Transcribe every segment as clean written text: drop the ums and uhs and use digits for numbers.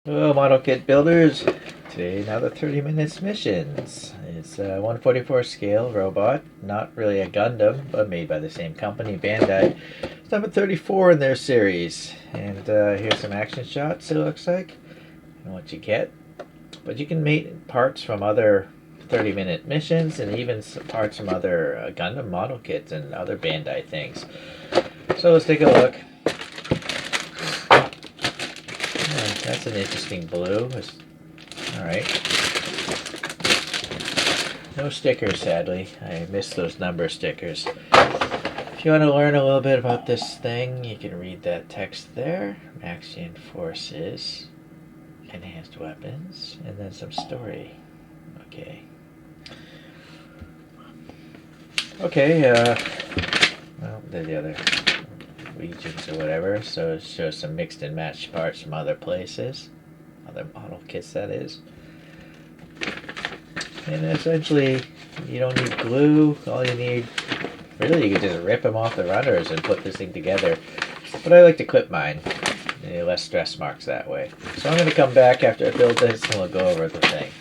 Hello, model kit builders. Today, another 30 minutes missions. It's a 144 scale robot, not really a Gundam, but made by the same company, Bandai. It's number 34 in their series. And here's some action shots, it looks like, and what you get. But you can make parts from other 30-minute missions and even some parts from other Gundam model kits and other Bandai things. So let's take a look. That's an interesting blue. Alright. No stickers, sadly. I missed those number stickers. If you want to learn a little bit about this thing, you can read that text there. Maxian forces, enhanced weapons, and then some story. Okay. Okay, well, the other regions or whatever, so it shows some mixed and matched parts from other places, other model kits, that is. And essentially, you don't need glue. All you need, really, you can just rip them off the runners and put this thing together. But I like to clip mine. Less stress marks that way. So I'm going to come back after I build this and we'll go over the thing.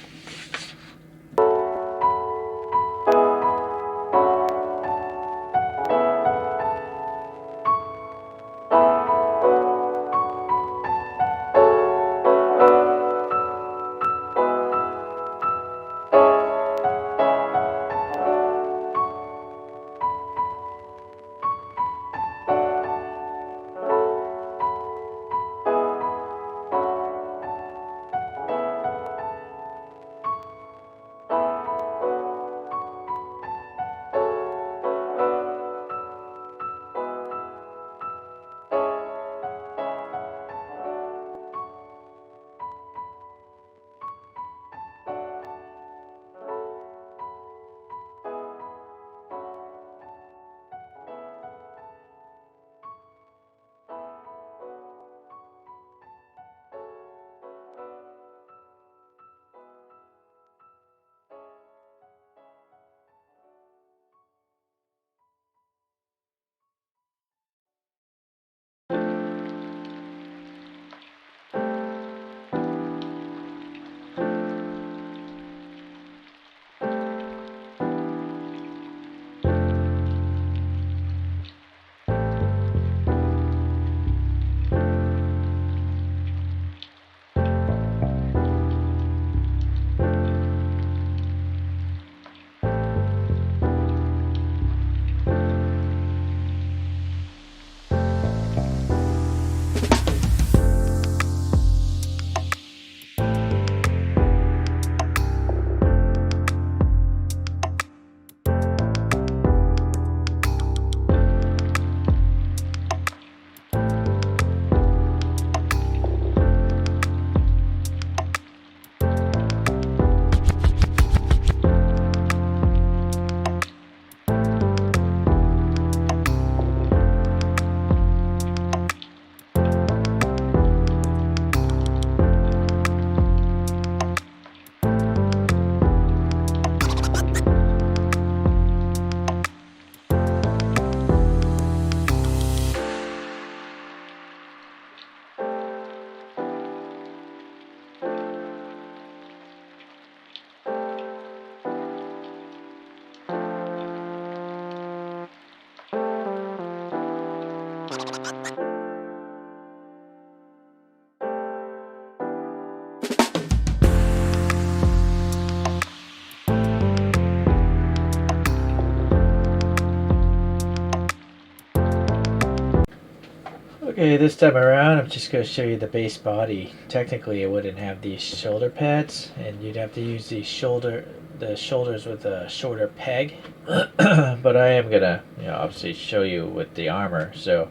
Okay, this time around I'm just going to show you the base body. Technically it wouldn't have these shoulder pads and you'd have to use the shoulders with a shorter peg. But I am going to obviously show you with the armor. So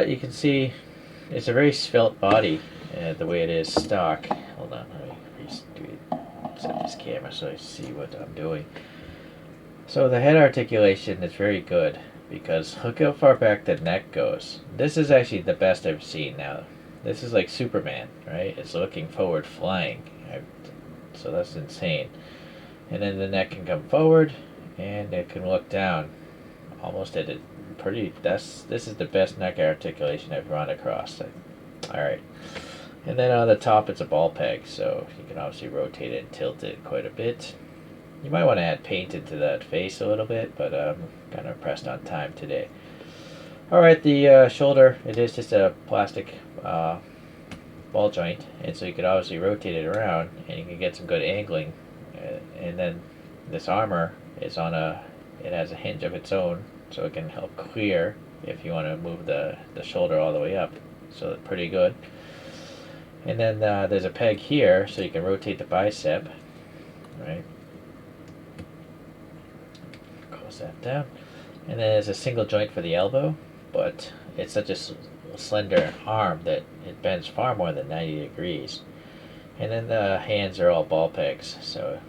you can see it's a very svelte body the way it is stock. Hold on, let me set this camera so I see what I'm doing. So the head articulation is very good, because look how far back the neck goes. This is actually the best I've seen now. This is like Superman, right? It's looking forward flying. So that's insane. And then the neck can come forward and it can look down almost at it. This is the best neck articulation I've run across. Alright. And then on the top it's a ball peg, so you can obviously rotate it and tilt it quite a bit. You might want to add paint into that face a little bit, but I'm kind of pressed on time today. Alright, the shoulder, it is just a plastic ball joint, and so you could obviously rotate it around and you can get some good angling. And then this armor is on it has a hinge of its own, so it can help clear if you want to move the shoulder all the way up. So that's pretty good. And then there's a peg here, so you can rotate the bicep, right? Close that down. And then there's a single joint for the elbow, but it's such a slender arm that it bends far more than 90 degrees. And then the hands are all ball pegs, so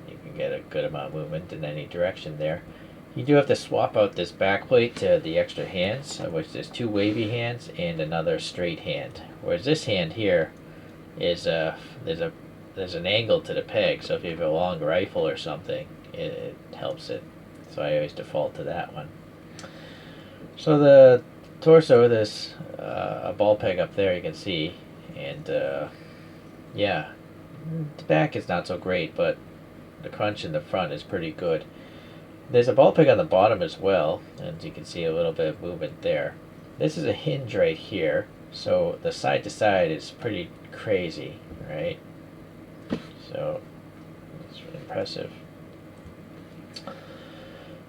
you can get a good amount of movement in any direction there. You do have to swap out this back plate to the extra hands, of which there's 2 wavy hands and another straight hand. Whereas this hand here is there's an angle to the peg, so if you have a long rifle or something, it helps it. So I always default to that one. So the torso, there's a ball peg up there you can see, and yeah, the back is not so great, but the crunch in the front is pretty good. There's a ball peg on the bottom as well, and you can see a little bit of movement there. This is a hinge right here, so the side to side is pretty crazy, right? So it's impressive.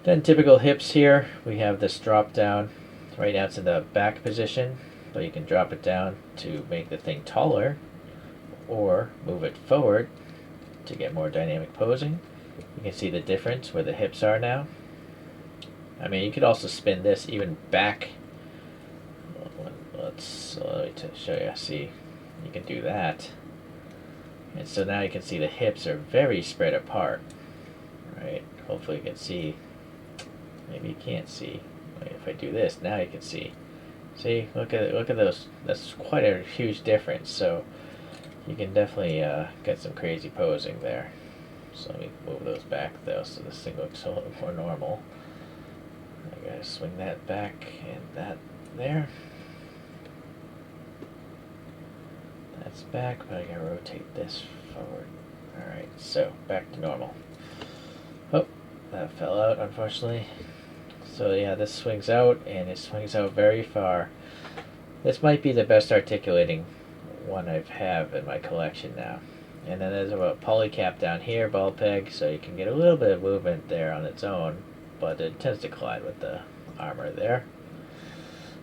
Then typical hips here, we have this drop down. Right now it's in the back position, but you can drop it down to make the thing taller, or move it forward to get more dynamic posing. You can see the difference where the hips are now. I mean, you could also spin this even back. Let me show you. See, you can do that. And so now you can see the hips are very spread apart. Right? Hopefully you can see. Maybe you can't see. If I do this, now you can see. See, look at those. That's quite a huge difference. So you can definitely get some crazy posing there. So let me move those back though, so this thing looks a little more normal. I gotta swing that back and that there. That's back, but I gotta rotate this forward. Alright, so back to normal. Oh, that fell out unfortunately. So yeah, this swings out, and it swings out very far. This might be the best articulating one I have in my collection now. And then there's a polycap down here, ball peg, so you can get a little bit of movement there on its own, but it tends to collide with the armor there.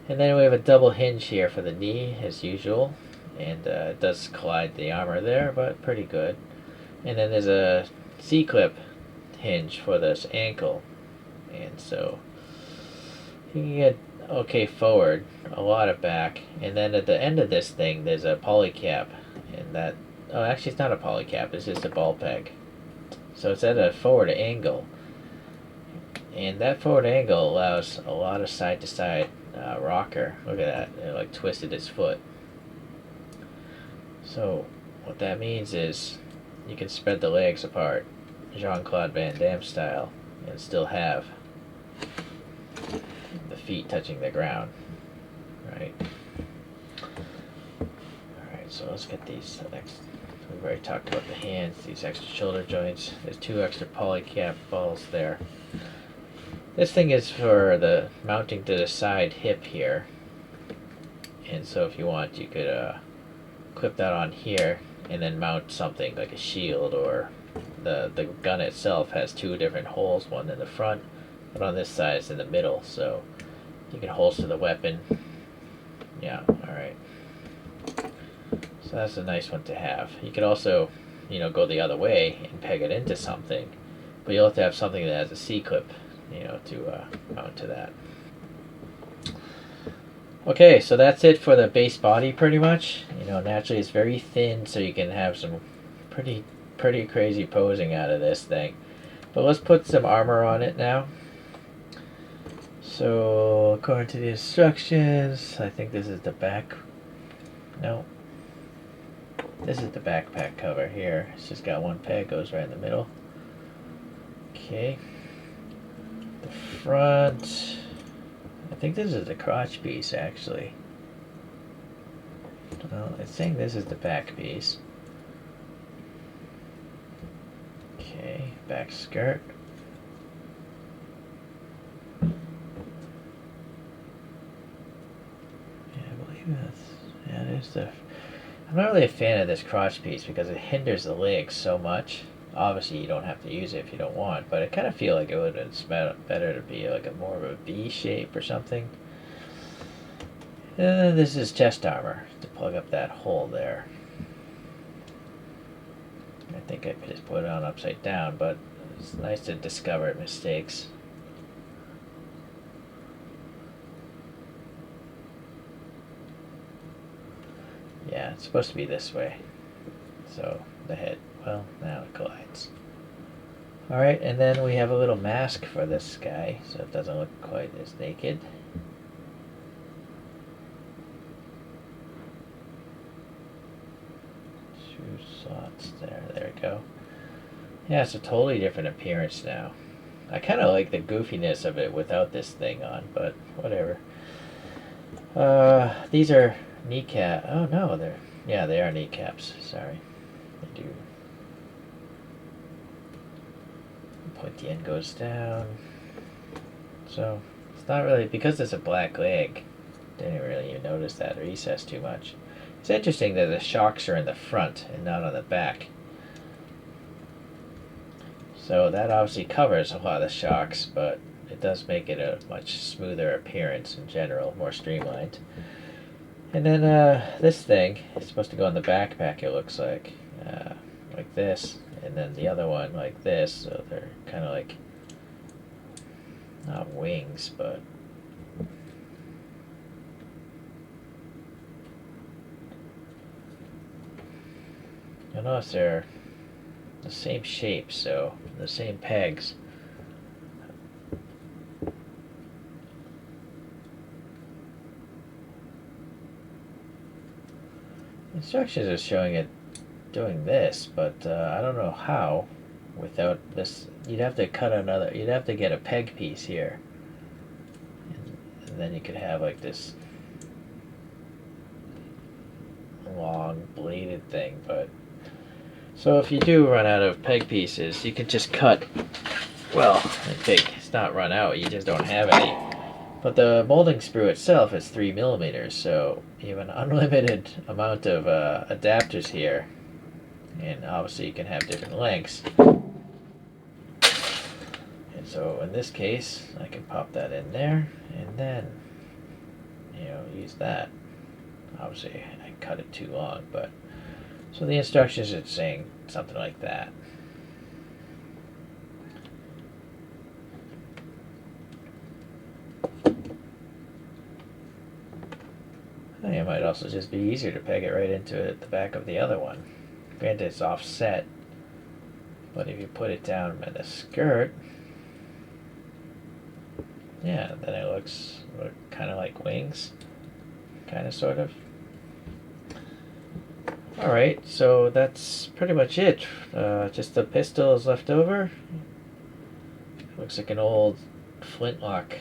And then we have a double hinge here for the knee, as usual, and it does collide the armor there, but pretty good. And then there's a C-clip hinge for this ankle, and so you can get okay forward, a lot of back, and then at the end of this thing there's a polycap, and that, oh actually it's not a polycap, it's just a ball peg. So it's at a forward angle, and that forward angle allows a lot of side to side rocker. Look at that, it like twisted its foot. So what that means is you can spread the legs apart, Jean-Claude Van Damme style, and still have the feet touching the ground, right? Alright, so let's get these next. We've already talked about the hands, these extra shoulder joints. There's 2 extra polycap balls there. This thing is for the mounting to the side hip here, and so if you want you could clip that on here and then mount something like a shield, or the gun itself has 2 different holes, one in the front, but on this side it's in the middle, so you can holster the weapon. Yeah, alright. So that's a nice one to have. You could also, you know, go the other way and peg it into something, but you'll have to have something that has a C-clip, you know, to mount to that. Okay, so that's it for the base body pretty much. You know, naturally it's very thin, so you can have some pretty crazy posing out of this thing. But let's put some armor on it now. So according to the instructions, I think this is the back. No. This is the backpack cover here. It's just got 1 peg, goes right in the middle. Okay. The front, I think this is the crotch piece actually. Well, it's saying this is the back piece. Okay, back skirt. Yeah, I believe that's, yeah, there's the, I'm not really a fan of this crotch piece because it hinders the legs so much. Obviously, you don't have to use it if you don't want, but I kind of feel like it would have been better to be like a more of a V shape or something. This is chest armor to plug up that hole there. I think I just put it on upside down, but it's nice to discover mistakes. Yeah, it's supposed to be this way. So the head, well, now it glides. Alright, and then we have a little mask for this guy, so it doesn't look quite as naked. Two slots there, there we go. Yeah, it's a totally different appearance now. I kind of like the goofiness of it without this thing on, but whatever. These are kneecap. Oh no, yeah, they are kneecaps. Sorry, they do. The pointy end goes down. So it's not really, because it's a black leg. Didn't really even notice that recess too much. It's interesting that the shocks are in the front and not on the back. So that obviously covers a lot of the shocks, but it does make it a much smoother appearance in general, more streamlined. And then this thing is supposed to go in the backpack, it looks like this, and then the other one like this, so they're kind of like, not wings, but you'll notice they're the same shape, so the same pegs. Instructions are showing it doing this, but I don't know how without this. You'd have to cut another, you'd have to get a peg piece here, and then you could have like this long bladed thing. But so if you do run out of peg pieces, you can just cut, well, it's not run out, you just don't have any. But the molding sprue itself is 3mm, so you have an unlimited amount of adapters here, and obviously you can have different lengths. And so in this case, I can pop that in there, and then, use that. Obviously I cut it too long, but so the instructions are saying something like that. I think it might also just be easier to peg it right into the back of the other one. Granted, it's offset, but if you put it down by the skirt, yeah, then it looks kind of like wings, kind of, sort of. Alright, so that's pretty much it. Just the pistol is left over. Looks like an old flintlock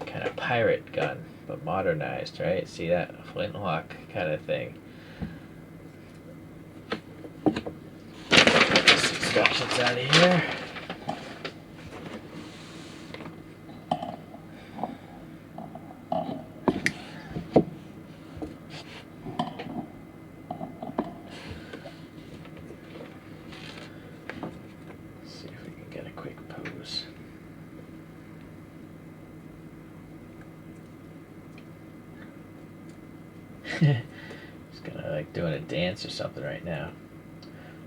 kind of pirate gun, but modernized, right? See that flintlock kind of thing. Get these instructions out of here. See if we can get a quick pose. He's kind of like doing a dance or something right now.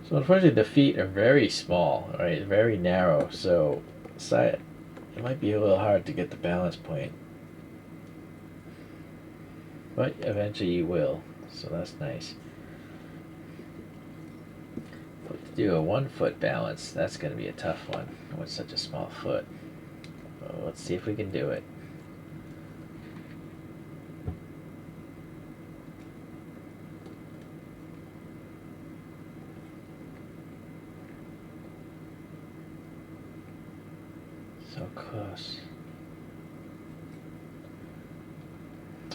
So unfortunately the feet are very small, right? Very narrow, so it might be a little hard to get the balance point. But eventually you will, so that's nice. But to do a 1 foot balance, that's going to be a tough one with such a small foot. Well, let's see if we can do it. So close.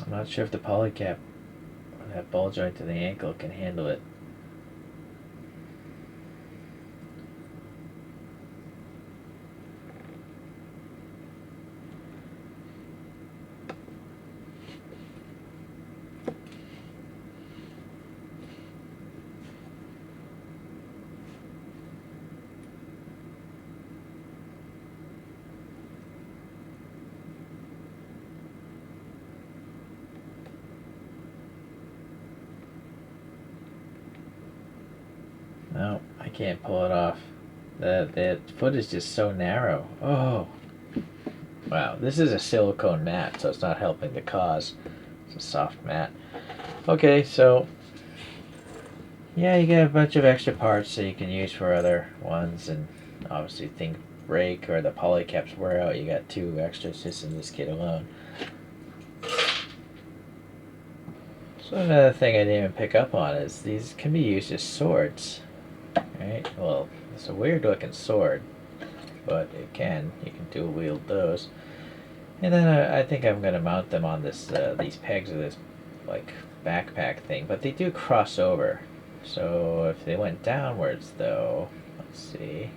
I'm not sure if the polycap, that ball joint to the ankle can handle it. No, I can't pull it off. The foot is just so narrow. Oh, wow. This is a silicone mat, so it's not helping the cause. It's a soft mat. Okay, so yeah, you get a bunch of extra parts that you can use for other ones, and obviously things break or the polycaps wear out. You got 2 extras just in this kit alone. So another thing I didn't even pick up on is these can be used as swords. Right? Well, it's a weird looking sword, but you can dual wield those. And then I think I'm gonna mount them on this these pegs of this like backpack thing, but they do cross over. So if they went downwards though, let's see,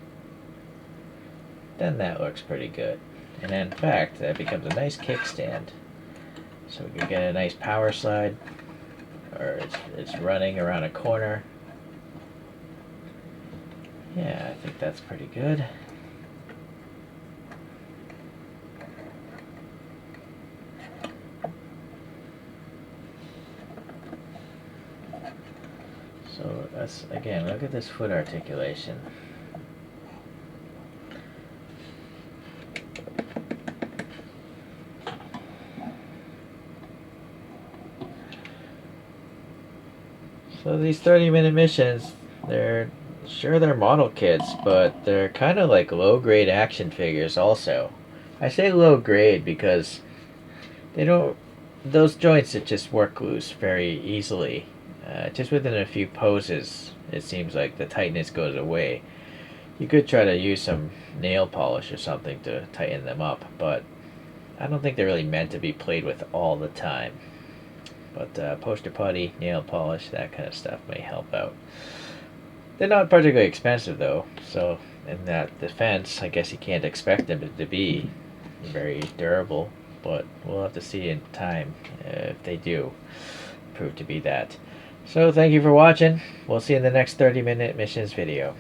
then that looks pretty good. And in fact, that becomes a nice kickstand. So we can get a nice power slide, or it's running around a corner. Yeah, I think that's pretty good. So that's, again, look at this foot articulation. So these 30-minute missions, they're model kits, but they're kind of like low-grade action figures also. I say low-grade because they don't, those joints that just work loose very easily. Just within a few poses, it seems like the tightness goes away. You could try to use some nail polish or something to tighten them up, but I don't think they're really meant to be played with all the time. But poster putty, nail polish, that kind of stuff may help out. They're not particularly expensive though, so in that defense, I guess you can't expect them to be very durable, but we'll have to see in time if they do prove to be that. So thank you for watching. We'll see you in the next 30-minute missions video.